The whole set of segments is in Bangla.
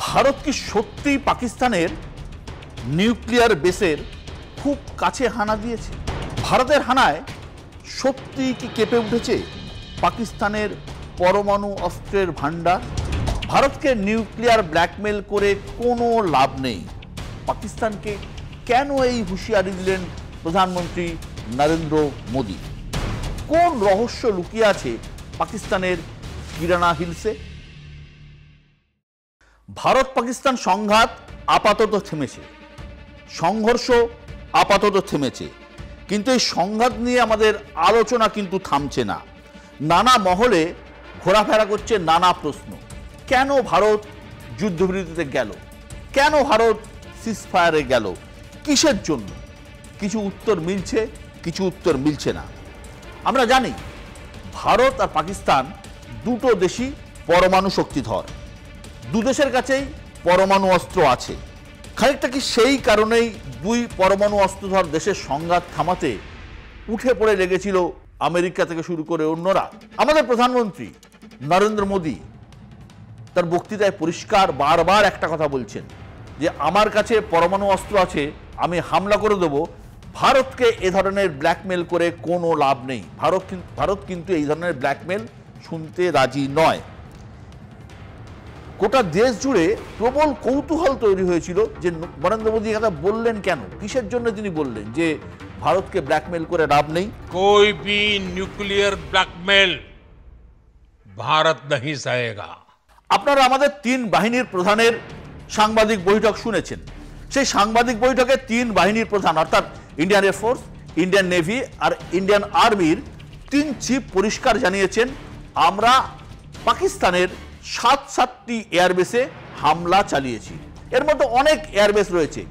ভারত কি সত্যি পাকিস্তানের নিউক্লিয়ার বেসের খুব কাছে হানা দিয়েছে? ভারতের হানায় সত্যি কি কেঁপে উঠেছে পাকিস্তানের পরমাণু অস্ত্রের ভান্ডার? ভারতকে নিউক্লিয়ার ব্ল্যাকমেল করে কোনো লাভ নেই। পাকিস্তানকে কেন এই হুঁশিয়ারি দিলেন প্রধানমন্ত্রী নরেন্দ্র মোদী? কোন রহস্য লুকিয়ে আছে পাকিস্তানের কিরানা হিলসে? ভারত পাকিস্তান সংঘাত আপাতত থেমেছে, সংঘর্ষ আপাতত থেমেছে, কিন্তু এই সংঘাত নিয়ে আমাদের আলোচনা কিন্তু থামছে না। নানা মহলে ঘোরাফেরা করছে নানা প্রশ্ন। কেন ভারত যুদ্ধবিরতিতে গেল? কেন ভারত সিজফায়ারে গেল? কিসের জন্য? কিছু উত্তর মিলছে, কিছু উত্তর মিলছে না। আমরা জানি ভারত আর পাকিস্তান দুটো দেশই পরমাণু শক্তিধর, দু দেশের কাছেই পরমাণু অস্ত্র আছে। খানিকটা কি সেই কারণেই দুই পরমাণু অস্ত্রধর দেশের সংঘাত থামাতে উঠে পড়ে লেগেছিল আমেরিকা থেকে শুরু করে অন্যরা? আমাদের প্রধানমন্ত্রী নরেন্দ্র মোদী তার বক্তৃতায় পরিষ্কার বারবার একটা কথা বলছেন যে আমার কাছে পরমাণু অস্ত্র আছে, আমি হামলা করে দেব। ভারতকে এ ধরনের ব্ল্যাকমেল করে কোনো লাভ নেই। ভারত কিন্তু এই ধরনের ব্ল্যাকমেল শুনতে রাজি নয়। গোটা দেশ জুড়ে প্রবল কৌতূহল তৈরি হয়েছিল যে নরেন্দ্র মোদী কথা বললেন কেন, কিসের জন্য তিনি বললেন যে ভারতকে ব্ল্যাকমেল করে লাভ নেই। कोई भी न्यूक्लियर ब्लैकमेल भारत नहीं सहेगा। আপনারা আমাদের তিন বাহিনীর প্রধানের সাংবাদিক বৈঠক শুনেছেন। সেই সাংবাদিক বৈঠকে তিন বাহিনীর প্রধান অর্থাৎ ইন্ডিয়ান এয়ারফোর্স, ইন্ডিয়ান নেভি আর ইন্ডিয়ান আর্মির তিন চিফ পরিষ্কার জানিয়েছেন আমরা পাকিস্তানের 7টি এয়ারবেসে হামলা চালিয়েছি। এর মধ্যে অনেক এয়ারবেস রয়েছে।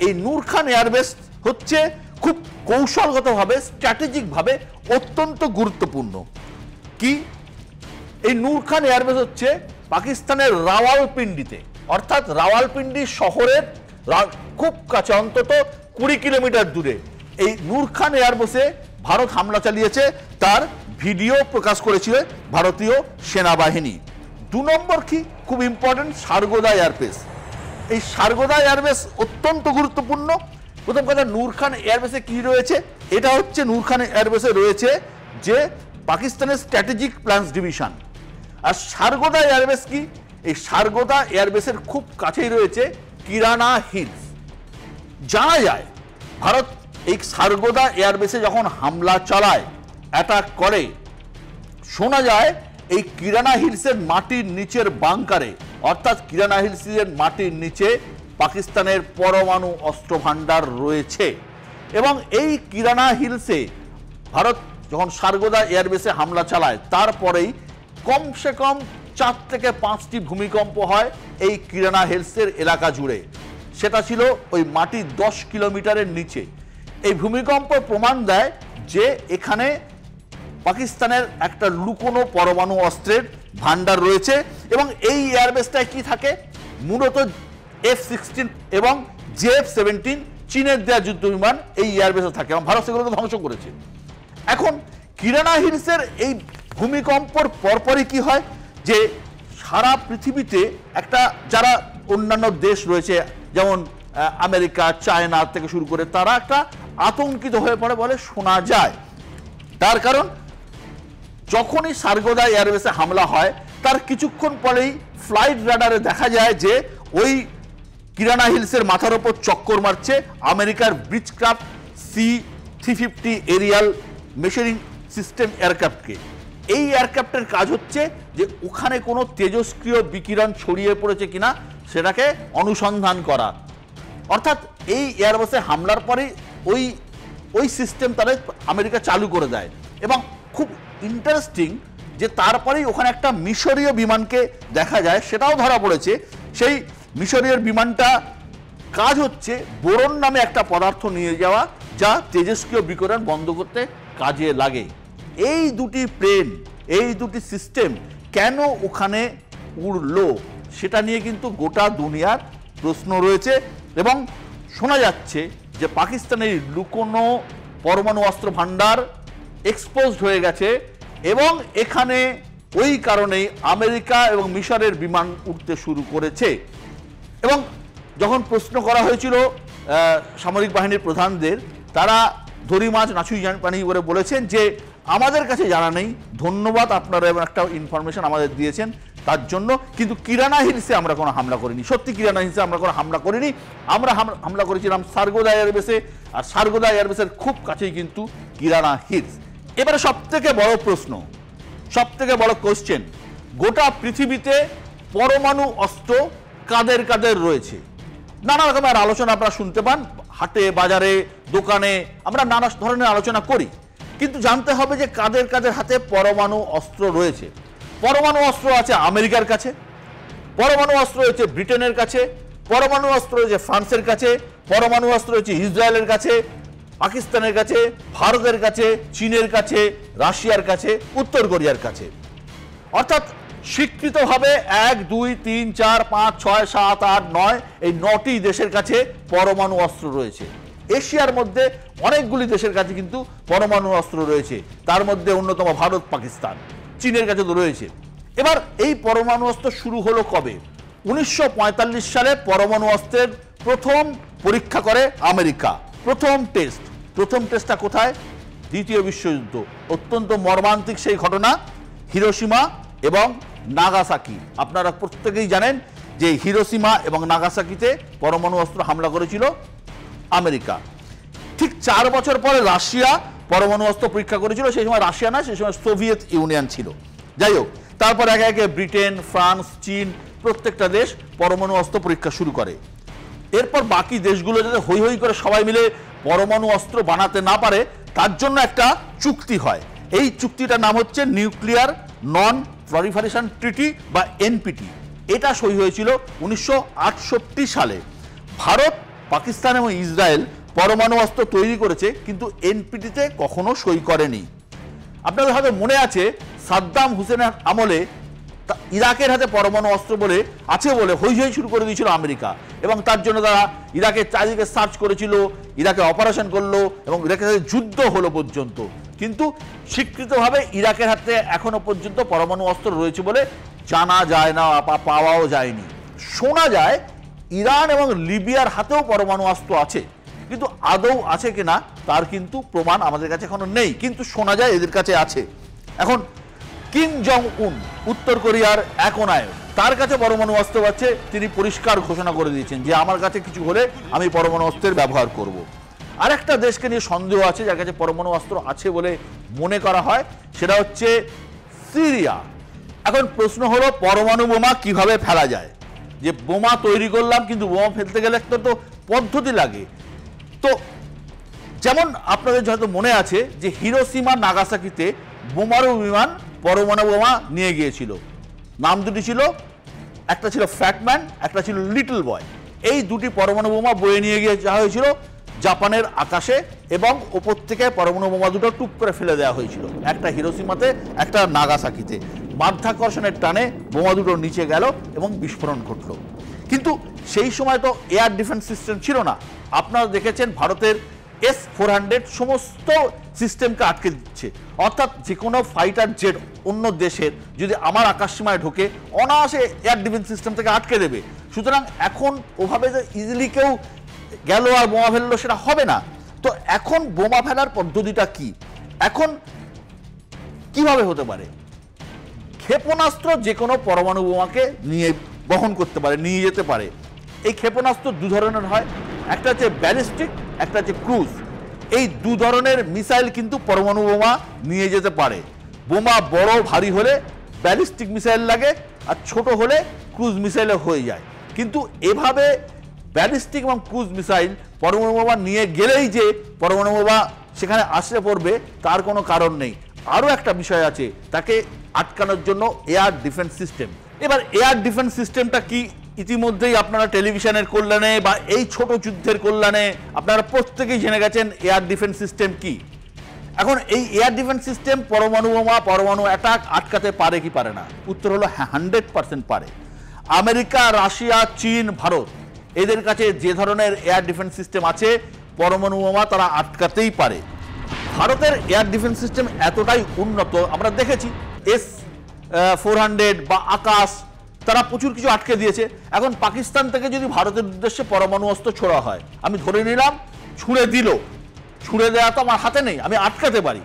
এই নূর খান এয়ারবেস হচ্ছে খুব কৌশলগতভাবে, স্ট্র্যাটেজিকভাবে অত্যন্ত গুরুত্বপূর্ণ। কি এই নূর খান এয়ারবেস হচ্ছে পাকিস্তানের রাওয়ালপিন্ডিতে, অর্থাৎ রাওয়ালপিন্ডি শহরের খুব কাছে, অন্তত 20 কিলোমিটার দূরে এই নূর খান এয়ারবেসে ভারত হামলা চালিয়েছে। তার ভিডিও প্রকাশ করেছিল ভারতীয় সেনাবাহিনী। 2 নম্বর কি খুব ইম্পর্টেন্ট, সারগোদা এয়ারবেস। এই সারগোদা এয়ারবেস অত্যন্ত গুরুত্বপূর্ণ। প্রথম কথা, নূর খান এয়ারবেসে কি রয়েছে? এটা হচ্ছে নূর খান এয়ারবেসে রয়েছে যে পাকিস্তানের স্ট্র্যাটেজিক প্ল্যান্স ডিভিশন। আর সারগোদা এয়ারবেস কি? এই সারগোদা এয়ারবেসের খুব কাছেই রয়েছে কিরানা হিলস। জানা যায় ভারত এই সারগোদা এয়ারবেসে যখন হামলা চালায়, অ্যাটাক করে, শোনা যায় এই কিরানা হিলসের মাটির নিচের বাংকারে, অর্থাৎ কিরানা হিলসের মাটির নিচে পাকিস্তানের পরমাণু অস্ত্র ভান্ডার রয়েছে। এবং এই কিরানা হিলসে ভারত যখন সারগোদা এয়ারবেসে হামলা চালায়, তারপরেই কমসে কম 4 থেকে 5টি ভূমিকম্প হয় এই কিরানা হিলসের এলাকা জুড়ে। সেটা ছিল ওই মাটির 10 কিলোমিটারের নিচে। এই ভূমিকম্প প্রমাণ দেয় যে এখানে পাকিস্তানের একটা লুকোনো পরমাণু অস্ত্রের ভান্ডার রয়েছে। এবং এই এয়ারবেসটায় কি থাকে? মূলত F-16 এবং JF-17 চীনের দেওয়া যুদ্ধ বিমান এই এয়ারবেসে থাকে এবং ভারত সেগুলোকে ধ্বংস করেছে। এখন কিরানা হিলসের এই ভূমিকম্পর পরপরই কি হয় যে সারা পৃথিবীতে একটা, যারা অন্যান্য দেশ রয়েছে যেমন আমেরিকা, চায়না থেকে শুরু করে, তারা একটা আতঙ্কিত হয়ে পড়ে বলে শোনা যায়। তার কারণ যখনই সারগোদা এয়ারবেসে হামলা হয় তার কিছুক্ষণ পরেই ফ্লাইট রাডারে দেখা যায় যে ওই কিরানা হিলসের মাথার ওপর চক্কর মারছে আমেরিকার ব্রিজক্রাফট C-350 এরিয়াল মেশারিং সিস্টেম এয়ারক্রাফটকে। এই এয়ারক্রাফটের কাজ হচ্ছে যে ওখানে কোনো তেজস্ক্রিয় বিকিরণ ছড়িয়ে পড়েছে কিনা সেটাকে অনুসন্ধান করা। অর্থাৎ এই এয়ারবেসে হামলার পরে ওই সিস্টেম তারা আমেরিকা চালু করে দেয়। এবং খুব ইন্টারেস্টিং যে তারপরেই ওখানে একটা মিশরীয় বিমানকে দেখা যায়, সেটাও ধরা পড়েছে। সেই মিশরীয় বিমানটা কাজ হচ্ছে বোরন নামে একটা পদার্থ নিয়ে যাওয়া, যা তেজস্ক্রিয় বিকিরণ বন্ধ করতে কাজে লাগে। এই দুটি প্লেন, এই দুটি সিস্টেম কেন ওখানে উড়লো সেটা নিয়ে কিন্তু গোটা দুনিয়ার প্রশ্ন রয়েছে। এবং শোনা যাচ্ছে যে পাকিস্তানের লুকোনো পরমাণু অস্ত্র ভান্ডার এক্সপোজড হয়ে গেছে এবং এখানে ওই কারণেই আমেরিকা এবং মিশরের বিমান উঠতে শুরু করেছে। এবং যখন প্রশ্ন করা হয়েছিল সামরিক বাহিনীর প্রধানদের, তারা ধরি মাছ নাছুই পানি করে বলেছেন যে আমাদের কাছে জানা নেই, ধন্যবাদ আপনারা এমন একটা ইনফরমেশন আমাদের দিয়েছেন তার জন্য, কিন্তু কিরানা হিলসে আমরা কোনো হামলা করিনি। সত্যি কিরানা হিলসে আমরা কোনো হামলা করিনি, আমরা হামলা করেছিলাম সার্গোদা এয়ারবেসে, আর সার্গোদা এয়ারবেসের খুব কাছেই কিন্তু কিরানা হিলস। এবারে সবথেকে বড় প্রশ্ন, সবথেকে বড় কোশ্চেন, গোটা পৃথিবীতে পরমাণু অস্ত্র কাদের কাদের রয়েছে? নানা রকমের আলোচনা আপনারা শুনতে পান, হাটে বাজারে দোকানে আমরা নানা ধরনের আলোচনা করি, কিন্তু জানতে হবে যে কাদের কাদের হাতে পরমাণু অস্ত্র রয়েছে। পরমাণু অস্ত্র আছে আমেরিকার কাছে, পরমাণু অস্ত্র রয়েছে ব্রিটেনের কাছে, পরমাণু অস্ত্র রয়েছে ফ্রান্সের কাছে, পরমাণু অস্ত্র রয়েছে ইসরায়েলের কাছে, পাকিস্তানের কাছে, ভারতের কাছে, চীনের কাছে, রাশিয়ার কাছে, উত্তর কোরিয়ার কাছে। অর্থাৎ স্বীকৃতভাবে 1, 2, 3, 4, 5, 6, 7, 8, 9 এই 9টি দেশের কাছে পরমাণু অস্ত্র রয়েছে। এশিয়ার মধ্যে অনেকগুলি দেশের কাছে কিন্তু পরমাণু অস্ত্র রয়েছে, তার মধ্যে অন্যতম ভারত, পাকিস্তান, চীনের কাছে তো রয়েছে। এবার এই পরমাণু অস্ত্র শুরু হলো কবে? 1945 সালে পরমাণু অস্ত্রের প্রথম পরীক্ষা করে আমেরিকা। প্রথম টেস্টটা কোথায়? দ্বিতীয় বিশ্বযুদ্ধ। অত্যন্ত মর্মান্তিক সেই ঘটনা, হিরোশিমা এবং নাগাসাকি। আপনারা প্রত্যেকেই জানেন যে হিরোশিমা এবং নাগাসাকিতে পরমাণু অস্ত্র হামলা করেছিল আমেরিকা। ঠিক 4 বছর পরে রাশিয়া পরমাণু অস্ত্র পরীক্ষা করেছিল। সেই সময় রাশিয়া না, সেই সময় সোভিয়েত ইউনিয়ন ছিল। যাই হোক, তারপর একে একে ব্রিটেন, ফ্রান্স, চীন প্রত্যেকটা দেশ পরমাণু অস্ত্র পরীক্ষা শুরু করে। এরপর বাকি দেশগুলো যাতে হৈ হৈ করে সবাই মিলে পরমাণু অস্ত্র বানাতে না পারে তার জন্য একটা চুক্তি হয়। এই চুক্তিটার নাম হচ্ছে নিউক্লিয়ার নন প্রলিফারেশন ট্রিটি বা এনপিটি। এটা সই হয়েছিল 1968 সালে। ভারত, পাকিস্তান এবং ইসরায়েল পরমাণু অস্ত্র তৈরি করেছে, কিন্তু এনপিটিতে কখনো সই করেনি। আপনাদের হয়তো মনে আছে সাদ্দাম হুসেনের আমলে ইরাকের হাতে পরমাণু অস্ত্র আছে বলে হৈ হৈ শুরু করে দিয়েছিল আমেরিকা, এবং তার জন্য তারা ইরাকের চারিদিকে সার্চ করেছিল, ইরাকে অপারেশন করলো এবং ইরাকের সাথে যুদ্ধ হলো পর্যন্ত। কিন্তু স্বীকৃতভাবে ইরাকের হাতে এখনো পর্যন্ত পরমাণু অস্ত্র রয়েছে বলে জানা যায় না বা পাওয়াও যায়নি। শোনা যায় ইরান এবং লিবিয়ার হাতেও পরমাণু অস্ত্র আছে, কিন্তু আদৌ আছে কিনা তার কিন্তু প্রমাণ আমাদের কাছে এখনো নেই, কিন্তু শোনা যায় এদের কাছে আছে। এখন কিম জং উন, উত্তর কোরিয়ার একনায়ক, তার কাছে পরমাণু অস্ত্র আছে। তিনি পরিষ্কার ঘোষণা করে দিয়েছেন যে আমার কাছে কিছু হলে আমি পরমাণু অস্ত্রের ব্যবহার করব। আরেকটা দেশকে নিয়ে সন্দেহ আছে যার কাছে পরমাণু অস্ত্র আছে বলে মনে করা হয়, সেটা হচ্ছে সিরিয়া। এখন প্রশ্ন হলো পরমাণু বোমা কিভাবে ফেলা যায়? যে বোমা তৈরি করলাম, কিন্তু বোমা ফেলতে গেলে একটা তো পদ্ধতি লাগে। তো যেমন আপনাদের হয়তো মনে আছে যে হিরোশিমা নাগাসাকিতে বোমারু বিমান পরমাণু বোমা নিয়ে গিয়েছিল। নাম দুটি ছিল, একটা ছিল ফ্যাটম্যান, একটা ছিল লিটল বয়। এই দুটি পরমাণু বোমা বয়ে নিয়ে গিয়ে যাওয়া হয়েছিল জাপানের আকাশে, এবং ওপর থেকে পরমাণু বোমা দুটো টুক করে ফেলে দেওয়া হয়েছিল, একটা হিরোশিমাতে, একটা নাগাসাকিতে। মাধ্যাকর্ষণের টানে বোমা দুটো নিচে গেল এবং বিস্ফোরণ ঘটল। কিন্তু সেই সময় তো এয়ার ডিফেন্স সিস্টেম ছিল না। আপনারা দেখেছেন ভারতের S-400 সমস্ত সিস্টেমকে আটকে দিচ্ছে। অর্থাৎ যে কোনো ফাইটার জেট অন্য দেশের যদি আমার আকাশসীমায় ঢোকে, অনায়াসে এয়ার ডিফেন্স সিস্টেম থেকে আটকে দেবে। সুতরাং এখন ওভাবে যে ইজিলি কেউ গেল আর বোমা ফেললো সেটা হবে না। তো এখন বোমা ফেলার পদ্ধতিটা কি? এখন কিভাবে হতে পারে? ক্ষেপণাস্ত্র যে কোনো পরমাণু বোমাকে নিয়ে বহন করতে পারে, নিয়ে যেতে পারে। এই ক্ষেপণাস্ত্র দু ধরনের হয়, একটা হচ্ছে ব্যালিস্টিক, একটা হচ্ছে ক্রুজ। এই দু ধরনের মিসাইল কিন্তু পরমাণু বোমা নিয়ে যেতে পারে। বোমা বড় ভারী হলে ব্যালিস্টিক মিসাইল লাগে, আর ছোট হলে ক্রুজ মিসাইলে হয়ে যায়। কিন্তু এভাবে ব্যালিস্টিক এবং ক্রুজ মিসাইল পরমাণু বোমা নিয়ে গেলেই যে পরমাণু বোমা সেখানে আসলে পড়বে তার কোনো কারণ নেই। আরও একটা বিষয় আছে, তাকে আটকানোর জন্য এয়ার ডিফেন্স সিস্টেম। এবার এয়ার ডিফেন্স সিস্টেমটা কি ইতিমধ্যেই আপনারা টেলিভিশনের কল্যাণে বা এই ছোট যুদ্ধের কল্যাণে আপনারা প্রত্যেকেই জেনে গেছেন এয়ার ডিফেন্স সিস্টেম কি। এখন এই এয়ার ডিফেন্স সিস্টেম পরমাণু বোমা, পরমাণু অ্যাটাক আটকাতে পারে কি পারে না? উত্তর হলো 100% পারে। আমেরিকা, রাশিয়া, চীন, ভারত এদের কাছে যে ধরনের এয়ার ডিফেন্স সিস্টেম আছে, পরমাণু বোমা তারা আটকাতেই পারে। ভারতের এয়ার ডিফেন্স সিস্টেম এতটাই উন্নত, আমরা দেখেছি 400 বা আকাশ, তারা প্রচুর কিছু আটকে দিয়েছে। এখন পাকিস্তান থেকে যদি ভারতের উদ্দেশ্যে পরমাণু অস্ত্র ছোড়া হয়, আমি ধরে নিলাম ছুঁড়ে দিল, ছুঁড়ে দেওয়া তো আমার হাতে নেই, আমি আটকাতে পারি।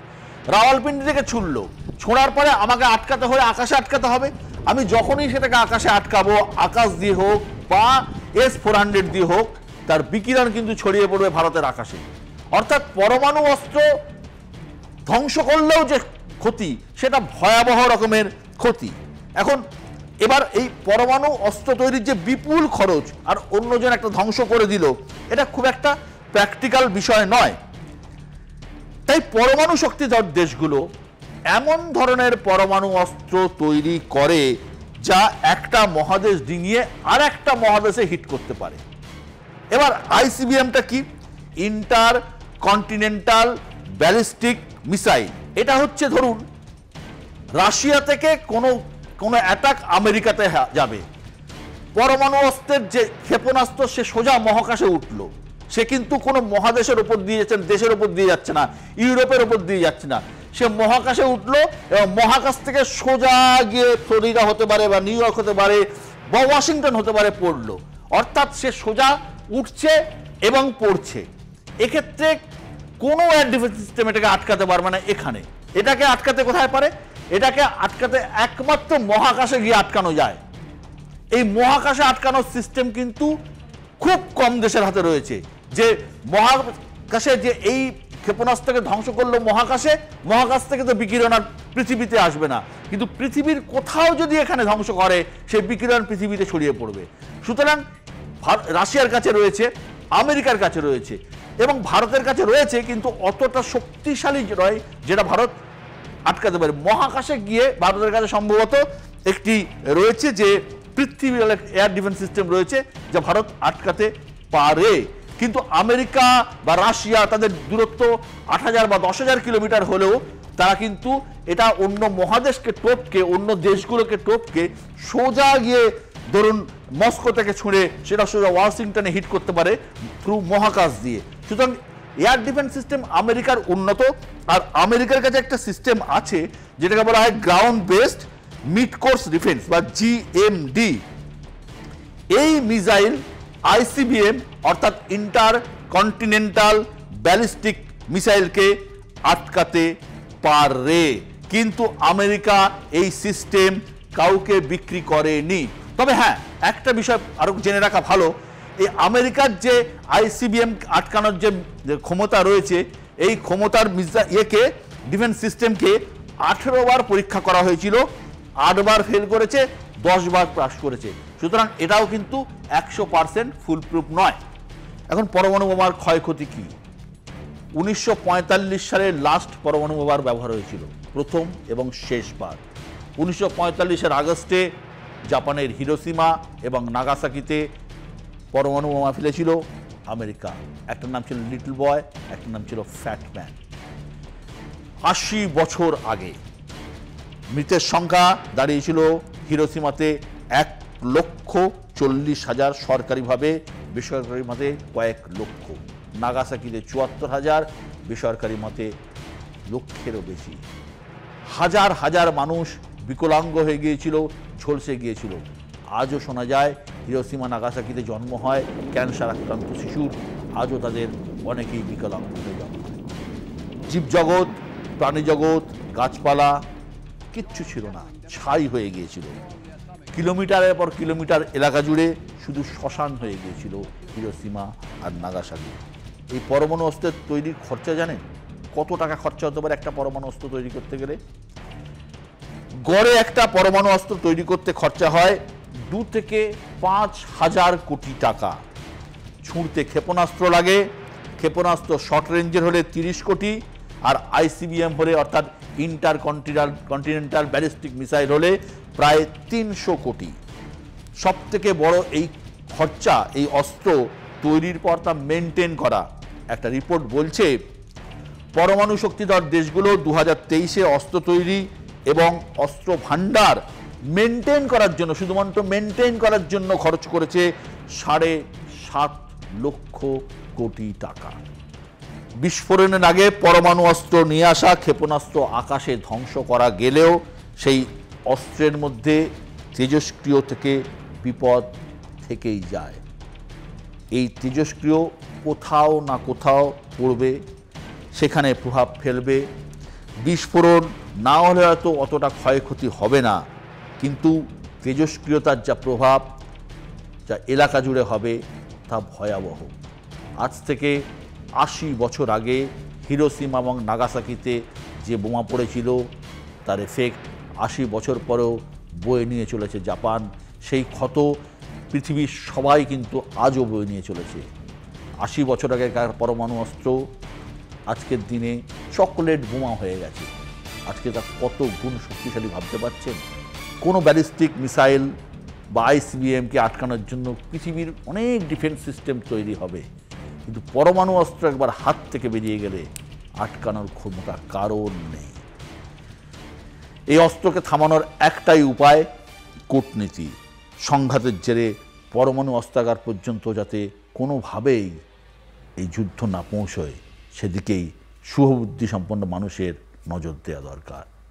রাওয়ালপিন্ডি থেকে ছুড়লো, ছোঁড়ার পরে আমাকে আটকাতে হলে আকাশে আটকাতে হবে। আমি যখনই সেটাকে আকাশে আটকাবো, আকাশ দিয়ে হোক বা S-400 দিয়ে হোক, তার বিকিরণ কিন্তু ছড়িয়ে পড়বে ভারতের আকাশে। অর্থাৎ পরমাণু অস্ত্র ধ্বংস করলেও যে ক্ষতি, সেটা ভয়াবহ রকমের ক্ষতি। এখন এবার এই পরমাণু অস্ত্র তৈরির যে বিপুল খরচ, আর অন্যজন একটা ধ্বংস করে দিল, এটা খুব একটা প্র্যাকটিক্যাল বিষয় নয়। তাই পরমাণু শক্তিধর দেশগুলো এমন ধরনের পরমাণু অস্ত্র তৈরি করে যা একটা মহাদেশ ডিঙিয়ে আর একটা মহাদেশে হিট করতে পারে। এবার আইসিবিএমটা কি? Inter continental ballistic missile. এটা হচ্ছে ধরুন রাশিয়া থেকে কোনো অ্যাটাক আমেরিকাতে যাবে, পরমাণু অস্ত্রের যে ক্ষেপণাস্ত্র সে সোজা মহাকাশে উঠলো, সে কিন্তু কোনো মহাদেশের উপর দিয়ে যাচ্ছে না, দেশের উপর দিয়ে যাচ্ছে না, ইউরোপের উপর দিয়ে যাচ্ছে না, সে মহাকাশে উঠলো এবং মহাকাশ থেকে সোজা গিয়ে ফ্লোরিডা হতে পারে বা নিউ ইয়র্ক হতে পারে বা ওয়াশিংটন হতে পারে পড়লো। অর্থাৎ সে সোজা উঠছে এবং পড়ছে। এক্ষেত্রে কোনো এয়ার ডিফেন্স সিস্টেম এটাকে আটকাতে পারবে না। এটাকে আটকাতে কোথায় পারে? এটাকে আটকাতে একমাত্র মহাকাশে গিয়ে আটকানো যায়। এই মহাকাশে আটকানোর সিস্টেম কিন্তু খুব কম দেশের হাতে রয়েছে। যে মহাকাশে যে এই ক্ষেপণাস্ত্রকে ধ্বংস করলো মহাকাশে, মহাকাশ থেকে তো বিকিরণ আর পৃথিবীতে আসবে না, কিন্তু পৃথিবীর কোথাও যদি এখানে ধ্বংস করে, সেই বিকিরণ পৃথিবীতে ছড়িয়ে পড়বে। সুতরাং রাশিয়ার কাছে রয়েছে, আমেরিকার কাছে রয়েছে এবং ভারতের কাছে রয়েছে, কিন্তু অতটা শক্তিশালী নয় যেটা ভারত আটকাতে পারে। মহাকাশে গিয়ে ভারতের কাছে সম্ভবত একটি রয়েছে যে পৃথিবী এয়ার ডিফেন্স সিস্টেম রয়েছে, যা ভারত আটকাতে পারে। কিন্তু আমেরিকা বা রাশিয়া তাদের দূরত্ব 8,000 বা 10,000 কিলোমিটার হলেও তারা কিন্তু এটা অন্য মহাদেশকে টপকে, অন্য দেশগুলোকে টপকে সোজা গিয়ে ধরুন মস্কো থেকে ছুঁড়ে সেটা সোজা ওয়াশিংটনে হিট করতে পারে থ্রু মহাকাশ দিয়ে। সুতরাং এয়ার ডিফেন্স সিস্টেম আমেরিকার উন্নত। আর আমেরিকার কাছে একটা সিস্টেম আছে যেটাকে বলা হয় ground based mid course defence বা GMD। এই মিসাইল আইসিবিএম অর্থাৎ ইন্টার কন্টিনেন্টাল ব্যালিস্টিক মিসাইলকে আটকাতে পারে, কিন্তু আমেরিকা এই সিস্টেম কাউকে বিক্রি করেনি। তবে হ্যাঁ, একটা বিষয় আরো জেনে রাখা ভালো, এই আমেরিকার যে আইসিবিএম আটকানোর যে ক্ষমতা রয়েছে, এই ক্ষমতার ডিফেন্স সিস্টেমকে 18 বার পরীক্ষা করা হয়েছিল, 8 বার ফেল করেছে, 10 বার পাস করেছে। সুতরাং এটাও কিন্তু 100% ফুলপ্রুফ নয়। এখন পরমাণু বোমার ক্ষয়ক্ষতি কি? 1945 সালে লাস্ট পরমাণু বোমার ব্যবহার হয়েছিল, প্রথম এবং শেষবার। 1945-এর আগস্টে জাপানের হিরোশিমা এবং নাগাসাকিতে পরমাণু বোমা ফেলেছিল আমেরিকা। একটার নাম ছিল লিটল বয়, একটার নাম ছিল ফ্যাট ম্যান। 80 বছর আগে মৃতের সংখ্যা দাঁড়িয়েছিল হিরোশিমাতে 1,40,000 সরকারিভাবে, বেসরকারি মতে কয়েক লক্ষ। নাগাসাকিতে 74,000, বেসরকারি মতে লক্ষেরও বেশি। হাজার হাজার মানুষ বিকলাঙ্গ হয়ে গিয়েছিল, ঝলসে গিয়েছিল। আজও শোনা যায় হিরোশিমা নাগাসাকিতে জন্ম হয় ক্যান্সার আক্রান্ত শিশুর, আজও তাদের অনেকেই বিকলাঙ্গ হয়ে জন্ম হয়। জীবজগৎ, প্রাণীজগৎ, গাছপালা কিচ্ছু ছিল না, ছাই হয়ে গিয়েছিল। কিলোমিটারের পর কিলোমিটার এলাকা জুড়ে শুধু শ্মশান হয়ে গিয়েছিল হিরোশিমা আর নাগাসাকি। এই পরমাণু অস্ত্রের তৈরির খরচা জানেন কত টাকা খরচা হতে পারে একটা পরমাণু অস্ত্র তৈরি করতে গেলে? গড়ে একটা পরমাণু অস্ত্র তৈরি করতে খরচা হয় 2 থেকে 5,000 কোটি টাকা। ছুঁড়তে ক্ষেপণাস্ত্র লাগে, ক্ষেপণাস্ত্র শর্ট রেঞ্জের হলে 30 কোটি, আর আইসিবিএম হলে অর্থাৎ ইন্টার কন্টিনেন্টাল ব্যালিস্টিক মিসাইল হলে প্রায় 300 কোটি। সব থেকে বড় এই খরচা এই অস্ত্র তৈরির পর তা মেনটেন করা। একটা রিপোর্ট বলছে পরমাণু শক্তিধর দেশগুলো 2023-এ অস্ত্র তৈরি এবং অস্ত্র ভান্ডার মেনটেন করার জন্য, শুধুমাত্র মেনটেন করার জন্য খরচ করেছে 7.5 লক্ষ কোটি টাকা। বিস্ফোরণের আগে পরমাণু অস্ত্র নিয়ে আসা ক্ষেপণাস্ত্র আকাশে ধ্বংস করা গেলেও সেই অস্ত্রের মধ্যে তেজস্ক্রিয় থেকে বিপদ থেকেই যায়। এই তেজস্ক্রিয় কোথাও না কোথাও পড়বে, সেখানে প্রভাব ফেলবে। বিস্ফোরণ না হলে হয়তো অতটা ক্ষয়ক্ষতি হবে না, কিন্তু তেজস্ক্রিয়তার যা প্রভাব যা এলাকা জুড়ে হবে তা ভয়াবহ। আজ থেকে ৮০ বছর আগে হিরোশিমা এবং নাগাসাকিতে যে বোমা পড়েছিল তার এফেক্ট ৮০ বছর পরেও বয়ে নিয়ে চলেছে জাপান। সেই ক্ষত পৃথিবীর সবাই কিন্তু আজও বয়ে নিয়ে চলেছে। ৮০ বছর আগেকার পরমাণু অস্ত্র আজকের দিনে চকোলেট বোমা হয়ে গেছে। আজকে তা কত গুণ শক্তিশালী ভাবতে পারছেন? কোনো ব্যালিস্টিক মিসাইল বা আইসিবিএমকে আটকানোর জন্য পৃথিবীর অনেক ডিফেন্স সিস্টেম তৈরি হবে, কিন্তু পরমাণু অস্ত্র একবার হাত থেকে বেরিয়ে গেলে আটকানোর ক্ষমতা কারণ নেই। এই অস্ত্রকে থামানোর একটাই উপায়, কূটনীতি। সংঘাতের জেরে পরমাণু অস্ত্রাগার পর্যন্ত যাতে কোনোভাবেই এই যুদ্ধ না পৌঁছয়, সেদিকেই শুভবুদ্ধিসম্পন্ন মানুষের নজর দেওয়া দরকার।